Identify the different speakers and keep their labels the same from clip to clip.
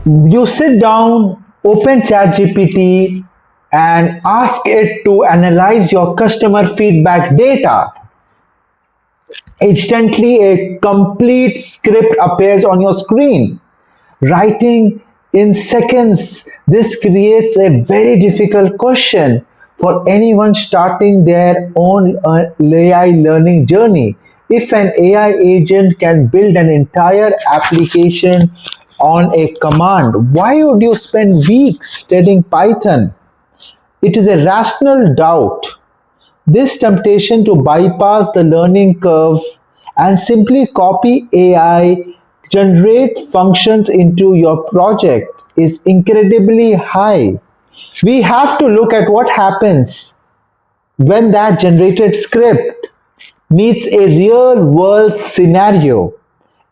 Speaker 1: You sit down, open ChatGPT, and ask it to analyze your customer feedback data. Instantly, a complete script appears on your screen. Writing in seconds, this creates a very difficult question for anyone starting their own AI learning journey. If an AI agent can build an entire application on a command, why would you spend weeks studying Python? It is a rational doubt. This temptation to bypass the learning curve and simply copy AI generate functions into your project is incredibly high. We have to look at what happens when that generated script meets a real world scenario,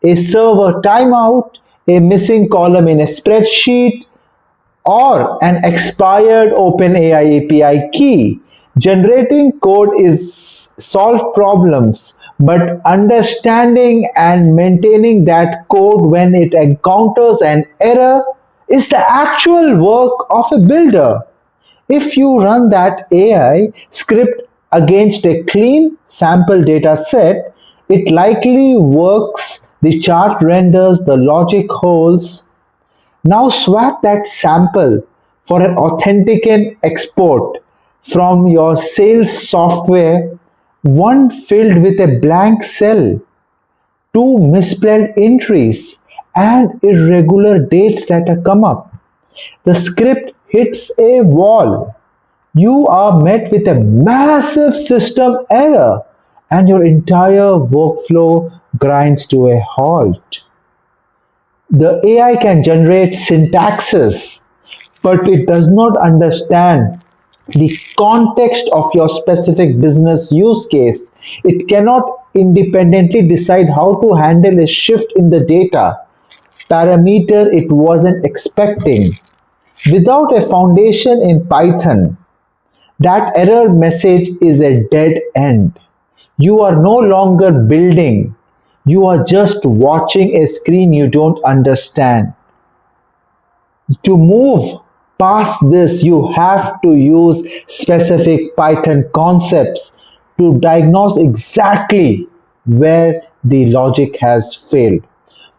Speaker 1: a server timeout, a missing column in a spreadsheet, or an expired OpenAI API key. Generating code is solve problems, but understanding and maintaining that code when it encounters an error is the actual work of a builder. If you run that AI script against a clean sample data set, it likely works, the chart renders, the logic holds. Now swap that sample for an authenticate export from your sales software, one filled with a blank cell, two misspelled entries, and irregular dates that have come up. The script hits a wall. You are met with a massive system error, and your entire workflow grinds to a halt. The AI can generate syntaxes, but it does not understand the context of your specific business use case. It cannot independently decide how to handle a shift in the data parameter it wasn't expecting. Without a foundation in Python, that error message is a dead end. You are no longer building, you are just watching a screen you don't understand. To move past this, you have to use specific Python concepts to diagnose exactly where the logic has failed.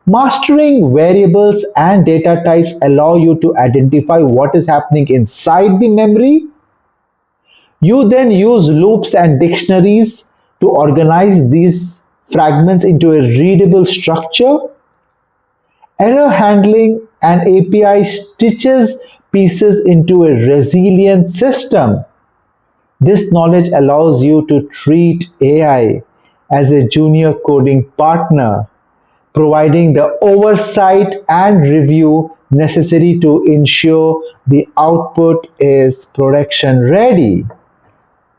Speaker 1: Mastering variables and data types allow you to identify what is happening inside the memory. You then use loops and dictionaries to organize these fragments into a readable structure. Error handling and API stitches pieces into a resilient system. This knowledge allows you to treat AI as a junior coding partner, providing the oversight and review necessary to ensure the output is production ready.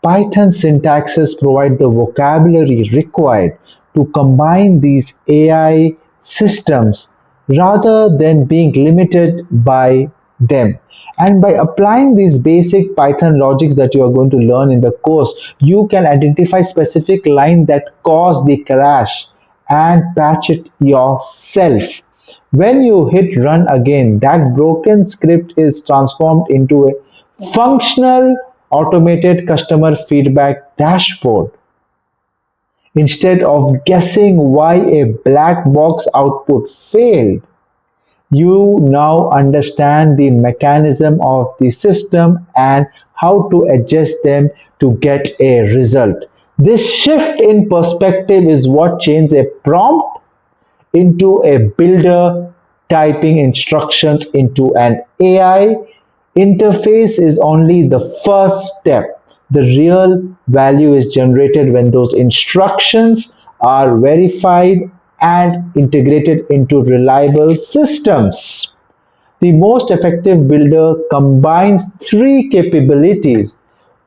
Speaker 1: Python syntaxes provide the vocabulary required to combine these AI systems rather than being limited by them. And by applying these basic Python logics that you are going to learn in the course, you can identify specific line that cause the crash and patch it yourself. When you hit run again, that broken script is transformed into a functional automated customer feedback dashboard. Instead of guessing why a black box output failed, you now understand the mechanism of the system and how to adjust them to get a result. This shift in perspective is what changes a prompt into a builder typing instructions into an AI interface is only the first step. The real value is generated when those instructions are verified and integrated into reliable systems. The most effective builder combines three capabilities.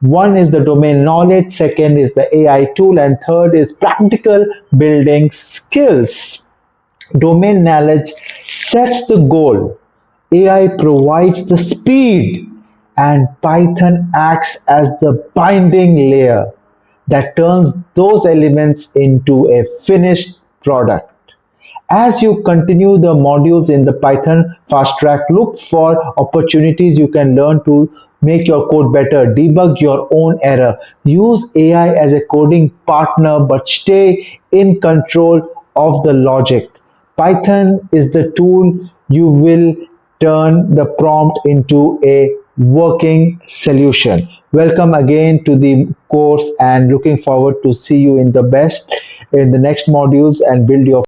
Speaker 1: One is the domain knowledge, second is the AI tool, and third is practical building skills. Domain knowledge sets the goal, AI provides the speed, and Python acts as the binding layer that turns those elements into a finished product. As you continue the modules in the Python fast track, look for opportunities you can learn to make your code better, debug your own error, use AI as a coding partner, but stay in control of the logic. Python is the tool you will turn the prompt into a working solution. Welcome again to the course and looking forward to see you in the next modules and build your